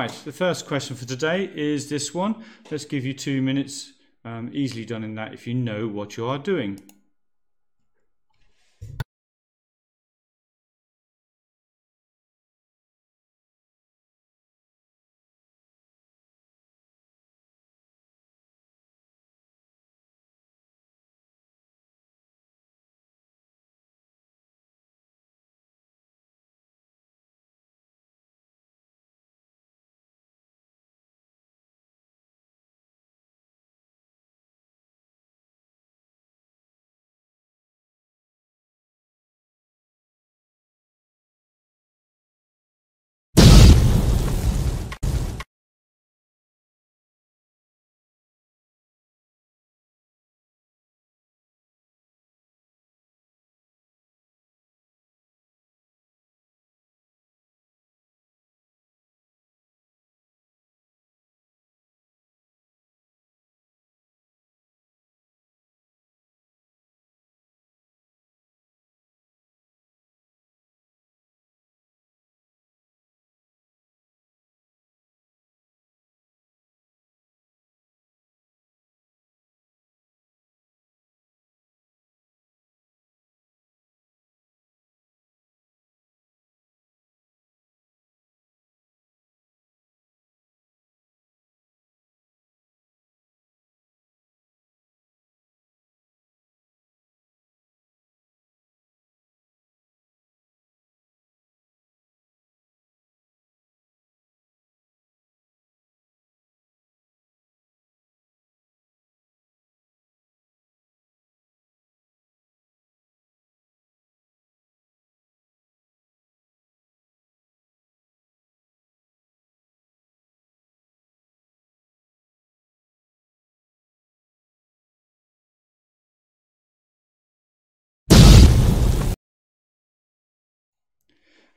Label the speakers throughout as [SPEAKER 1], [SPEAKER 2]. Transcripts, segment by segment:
[SPEAKER 1] Right, the first question for today is this one. Let's give you 2 minutes, easily done in that if you know what you are doing.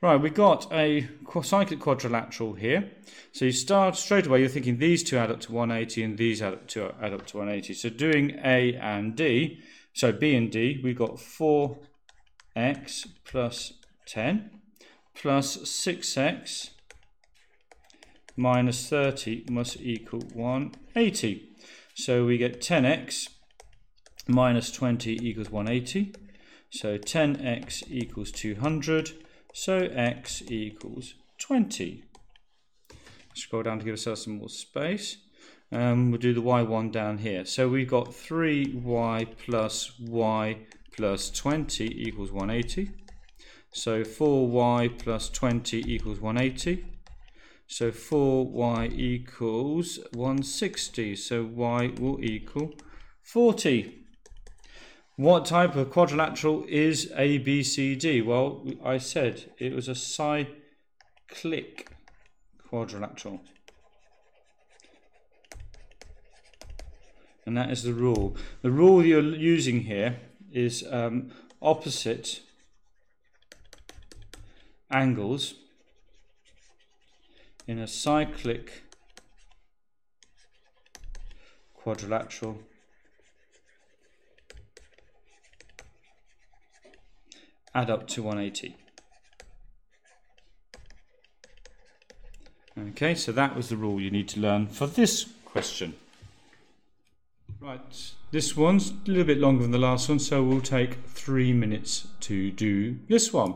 [SPEAKER 1] Right, we've got a cyclic quadrilateral here. So you start straight away, you're thinking these two add up to 180 and these add up to 180. So doing A and D, so B and D, we've got 4x plus 10 plus 6x minus 30 must equal 180. So we get 10x minus 20 equals 180. So 10x equals 200. So x equals 20. Scroll down to give ourselves some more space. We'll do the y1 down here. So we've got 3y plus 20 equals 180. So 4y plus 20 equals 180. So 4y equals 160. So y will equal 40. What type of quadrilateral is ABCD? Well, I said it was a cyclic quadrilateral. And that is the rule. The rule you're using here is opposite angles in a cyclic quadrilateral add up to 180. Okay, so that was the rule you need to learn for this question. Right, this one's a little bit longer than the last one, so we'll take 3 minutes to do this one.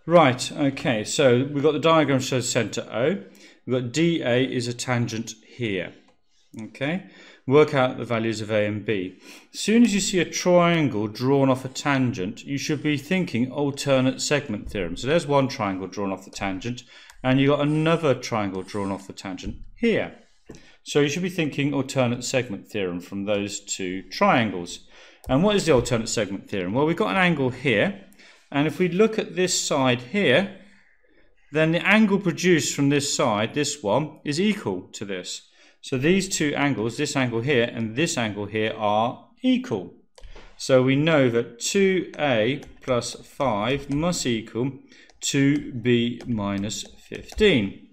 [SPEAKER 1] Right, okay, so we've got the diagram shows centre O. We've got DA is a tangent here. Okay, work out the values of A and B. As soon as you see a triangle drawn off a tangent, you should be thinking alternate segment theorem. So there's one triangle drawn off the tangent, and you've got another triangle drawn off the tangent here. So you should be thinking alternate segment theorem from those two triangles. And what is the alternate segment theorem? Well, we've got an angle here, and if we look at this side here, then the angle produced from this side, this one, is equal to this. So these two angles, this angle here and this angle here, are equal. So we know that 2a plus 5 must equal 2b minus 15.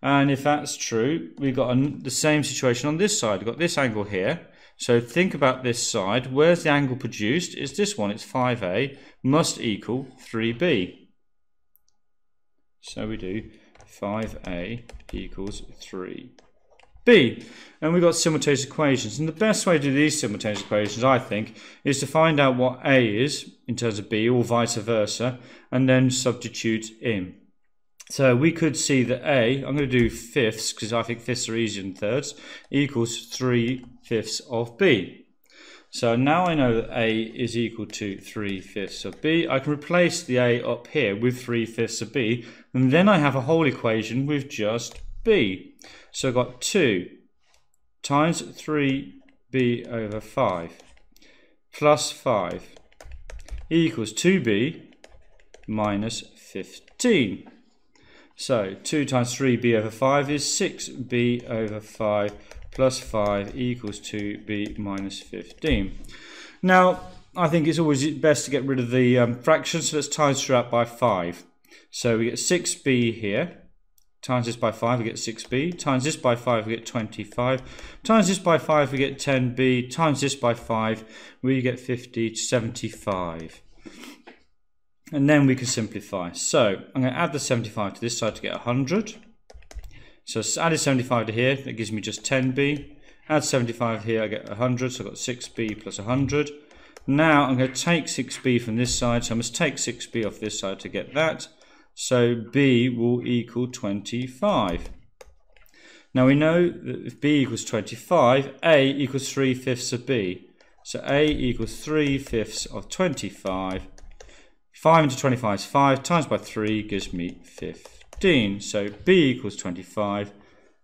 [SPEAKER 1] And if that's true, we've got the same situation on this side. We've got this angle here. So think about this side. Where's the angle produced? It's this one. It's 5a must equal 3b. So we do 5a equals 3b. And we've got simultaneous equations. And the best way to do these simultaneous equations, I think, is to find out what a is in terms of b, or vice versa, and then substitute in. So we could see that a, I'm going to do fifths because I think fifths are easier than thirds, equals 3/5 of b. So now I know that a is equal to 3/5 of b. I can replace the a up here with 3/5 of b, and then I have a whole equation with just b. So I've got 2 times 3b over 5 plus 5 equals 2b minus 15. So 2 times 3b over 5 is 6b over 5 plus 5 equals 2b minus 15. Now, I think it's always best to get rid of the fractions, so let's times through out by 5. So we get 6b here, times this by 5 we get 6b, times this by 5 we get 25, times this by 5 we get 10b, times this by 5 we get 75. And then we can simplify. So I'm going to add the 75 to this side to get 100. So added 75 to here, that gives me just 10b. Add 75 here, I get 100, so I've got 6b plus 100. Now I'm going to take 6b from this side, so I must take 6b off this side to get that. So b will equal 25. Now we know that if b equals 25, a equals 3/5 of b. So a equals 3/5 of 25. 5 into 25 is 5, times by 3 gives me 15. So b equals 25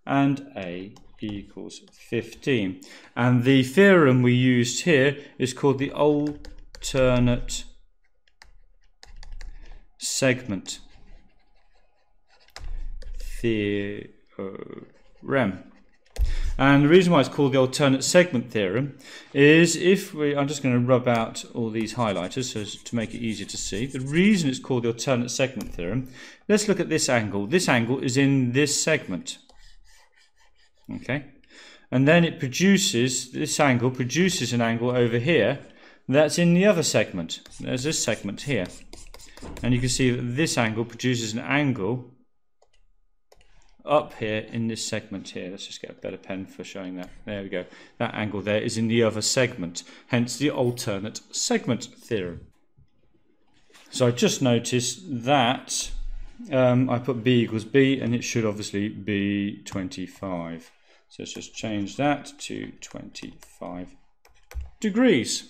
[SPEAKER 1] and a equals 15. And the theorem we used here is called the alternate segment theorem. And the reason why it's called the alternate segment theorem is I'm just going to rub out all these highlighters so as to make it easier to see. The reason it's called the alternate segment theorem, let's look at this angle. This angle is in this segment. Okay. And then this angle produces an angle over here that's in the other segment. There's this segment here. And you can see that this angle produces an angle up here in this segment here. Let's just get a better pen for showing that. There we go. That angle there is in the other segment, hence the alternate segment theorem. So I just noticed that I put b equals b, and it should obviously be 25. So let's just change that to 25 degrees.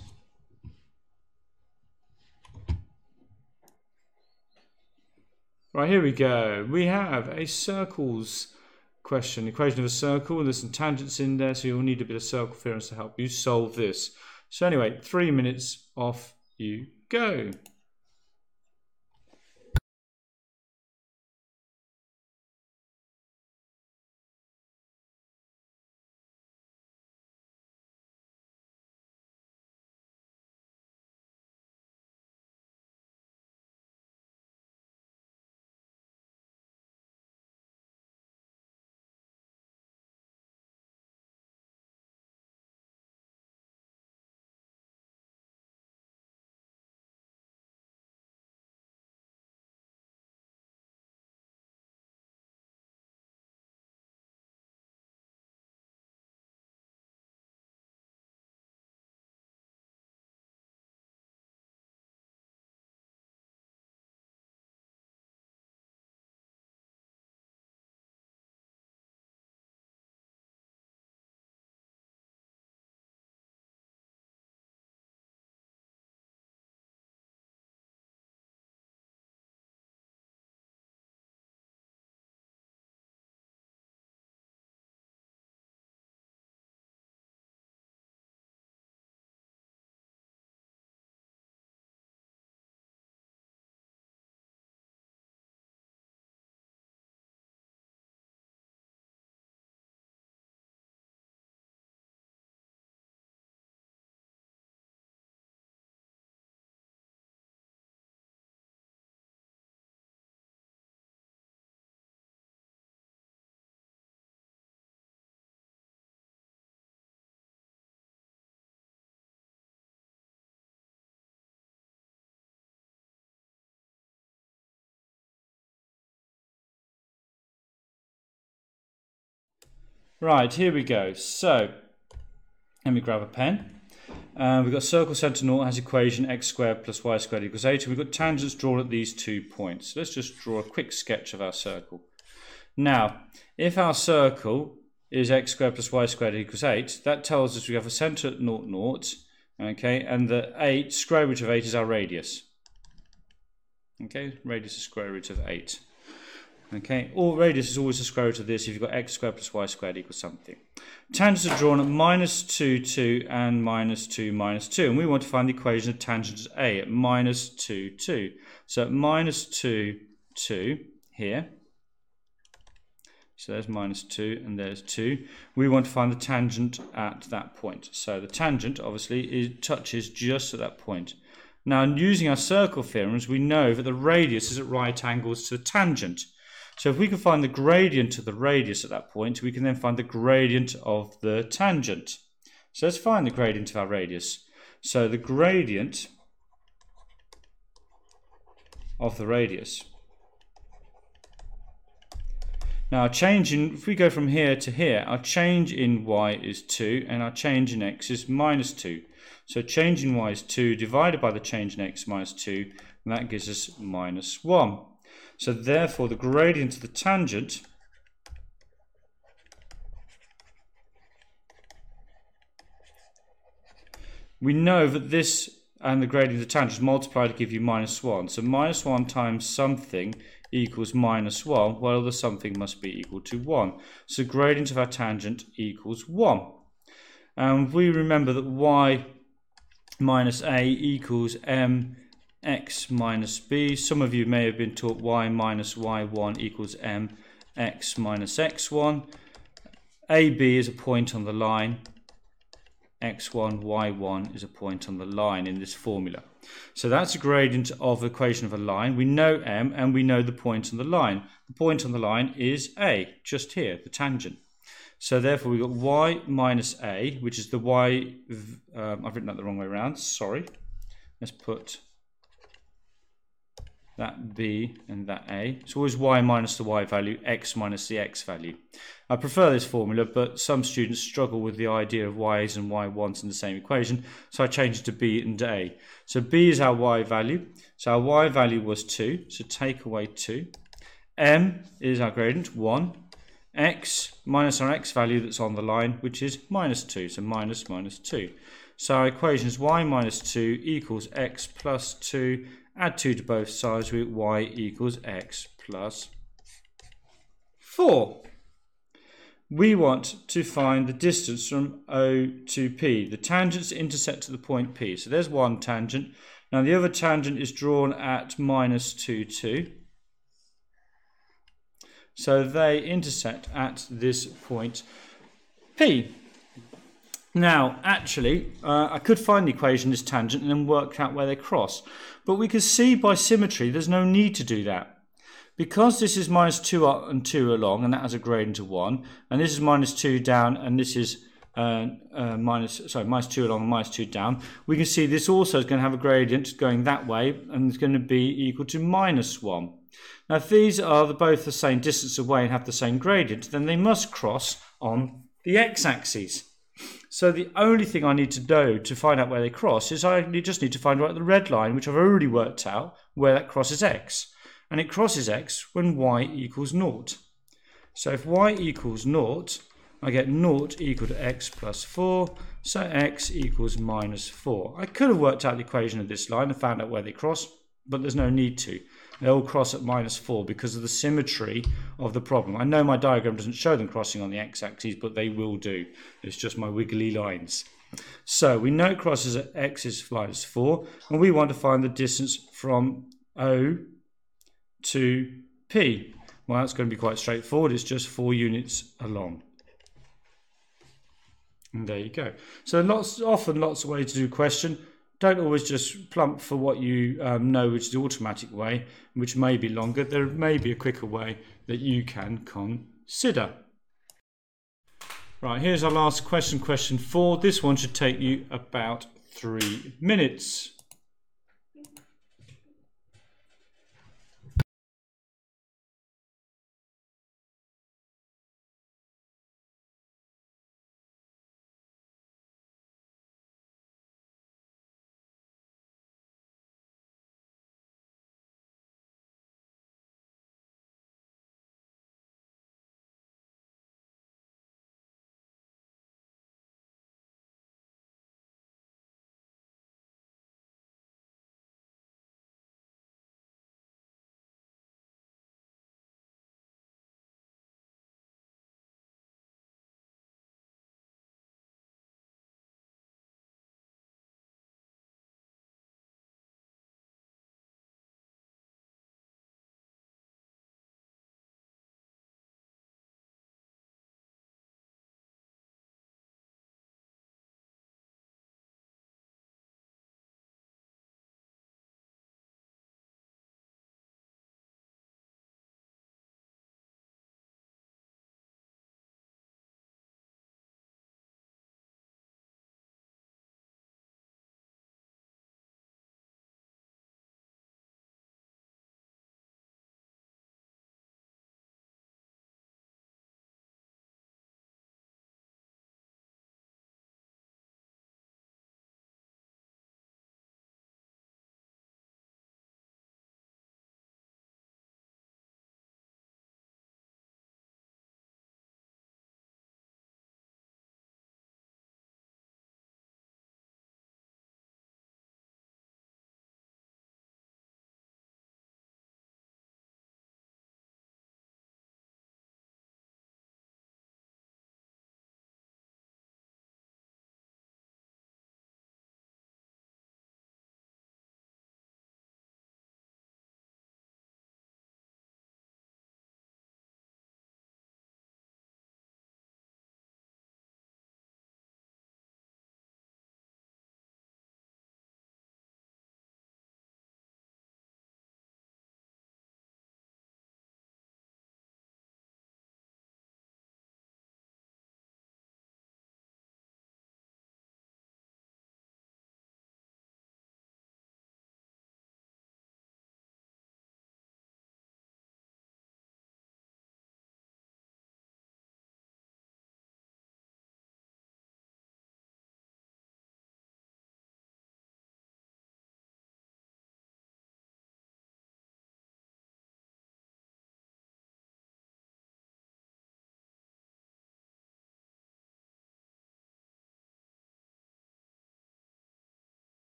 [SPEAKER 1] Right, here we go. We have a circles question, equation of a circle. There's some tangents in there, so you'll need a bit of circle theorems to help you solve this. So anyway, 3 minutes, off you go. Right, here we go. So, let me grab a pen. We've got circle centre naught has equation x squared plus y squared equals 8. And we've got tangents drawn at these 2 points. Let's just draw a quick sketch of our circle. Now, if our circle is x squared plus y squared equals 8, that tells us we have a centre at 0, 0, okay, and the 8, square root of 8 is our radius. Okay, radius is square root of 8. Okay, or radius is always the square root of this if you've got x squared plus y squared equals something. Tangents are drawn at minus 2, 2 and minus 2, minus 2. And we want to find the equation of tangent at A at minus 2, 2. So at minus 2, 2 here. So there's minus 2 and there's 2. We want to find the tangent at that point. So the tangent, obviously, touches just at that point. Now, using our circle theorems, we know that the radius is at right angles to the tangent. So if we can find the gradient of the radius at that point, we can then find the gradient of the tangent. So let's find the gradient of our radius. So the gradient of the radius. Now our change in, if we go from here to here, our change in y is 2 and our change in x is minus 2. So change in y is 2 divided by the change in x minus 2, and that gives us minus 1. So therefore the gradient of the tangent we know that this and the gradient of the tangent multiply to give you minus 1. So minus 1 times something equals minus 1. Well, the something must be equal to 1. So gradient of our tangent equals 1. And we remember that y minus a equals mx minus b. Some of you may have been taught y minus y1 equals mx minus x1. AB is a point on the line. x1, y1 is a point on the line in this formula. So that's a gradient of the equation of a line. We know m and we know the point on the line. The point on the line is a, just here, the tangent. So therefore we've got y minus a, which is the y, I've written that the wrong way around, sorry. Let's put that b and that a. It's always y minus the y value, x minus the x value. I prefer this formula, but some students struggle with the idea of y's and y1s in the same equation, so I changed it to b and a. So b is our y value, so our y value was 2, so take away 2. M is our gradient, 1. X minus our x value that's on the line, which is minus 2, so minus minus 2. So our equation is y minus 2 equals x plus 2. Add 2 to both sides, we get y equals x plus 4. We want to find the distance from O to P. The tangents intersect to the point P. So there's one tangent. Now the other tangent is drawn at minus 2, 2. So they intersect at this point P. Now, actually, I could find the equation of this tangent and then work out where they cross. But we can see by symmetry there's no need to do that. Because this is minus 2 up and 2 along, and that has a gradient of 1, and this is minus 2 down, and this is minus 2 along and minus 2 down, we can see this also is going to have a gradient going that way, and it's going to be equal to minus 1. Now, if these are both the same distance away and have the same gradient, then they must cross on the x-axis. So the only thing I need to do to find out where they cross is I just need to find out the red line, which I've already worked out, where that crosses x. And it crosses x when y equals 0. So if y equals 0, I get 0 equal to x plus 4, so x equals minus 4. I could have worked out the equation of this line and found out where they cross, but there's no need to. They all cross at minus 4 because of the symmetry of the problem. I know my diagram doesn't show them crossing on the x-axis, but they will do. It's just my wiggly lines. So we know it crosses at x is minus 4, and we want to find the distance from O to P. Well, that's going to be quite straightforward. It's just 4 units along. And there you go. So often lots of ways to do a question. Don't always just plump for what you know, which is the automatic way, which may be longer. There may be a quicker way that you can consider. Right, here's our last question, question 4. This one should take you about 3 minutes.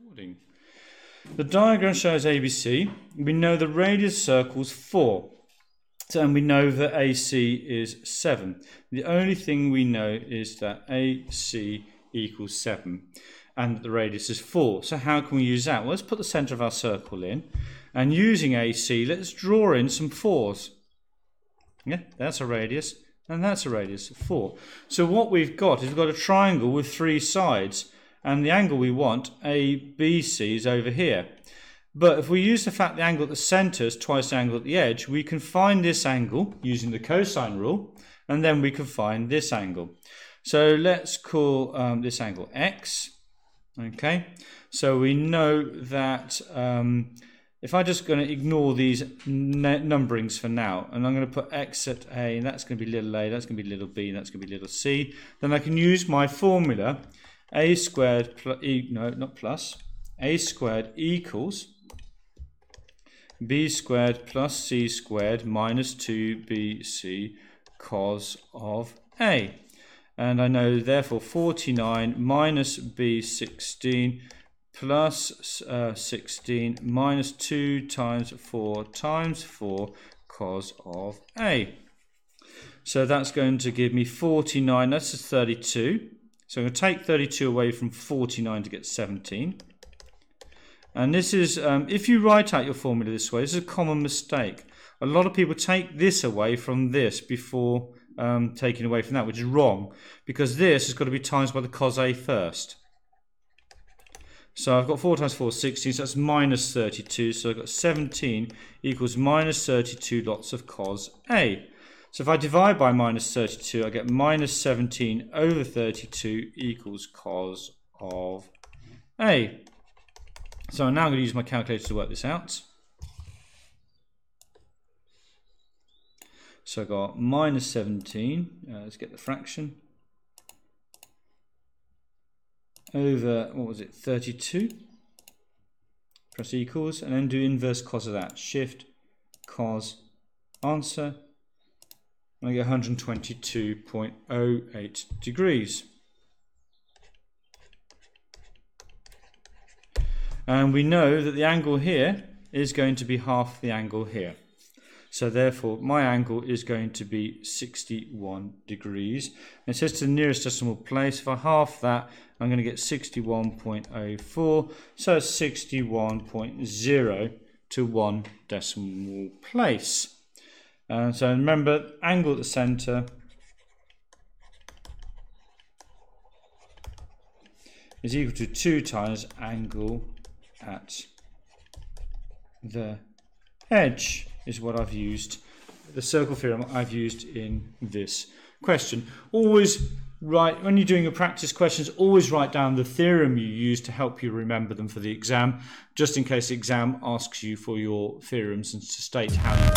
[SPEAKER 1] recording. The diagram shows ABC. We know the radius circles 4. And we know that AC is 7. The only thing we know is that AC equals 7 and the radius is 4. So how can we use that? Well, let's put the centre of our circle in, and using AC, let's draw in some 4s. Yeah, that's a radius and that's a radius of 4. So what we've got is we've got a triangle with 3 sides, and the angle we want, ABC, is over here. But if we use the fact the angle at the centre is twice the angle at the edge, we can find this angle using the cosine rule, and then we can find this angle. So let's call this angle x. Okay, so we know that if I'm just going to ignore these numberings for now, and I'm going to put x at a, and that's going to be little a, that's going to be little b, and that's going to be little c, then I can use my formula, a squared, a squared equals b squared plus c squared minus 2bc cos of a. And I know therefore 49 minus b16 plus 16 minus 2 times 4 cos of a. So that's going to give me 49, that's 32. So I'm going to take 32 away from 49 to get 17. And this is, if you write out your formula this way, this is a common mistake. A lot of people take this away from this before taking away from that, which is wrong, because this has got to be times by the cos A first. So I've got 4 times 4 is 16, so that's minus 32. So I've got 17 equals minus 32 lots of cos A. So if I divide by minus 32, I get minus 17 over 32 equals cos of A. So I'm now going to use my calculator to work this out. So I've got minus 17, let's get the fraction, over, what was it, 32, press equals, and then do inverse cos of that, shift, cos, answer, and I get 122.08 degrees. And we know that the angle here is going to be half the angle here. So therefore, my angle is going to be 61 degrees. And it says to the nearest decimal place, if I half that, I'm going to get 61.04. So it's 61.0 to 1 decimal place. So remember, angle at the centre is equal to 2 times angle at the edge, is what I've used, the circle theorem I've used in this question. Always write, when you're doing your practice questions, always write down the theorem you use to help you remember them for the exam, just in case the exam asks you for your theorems and to state how you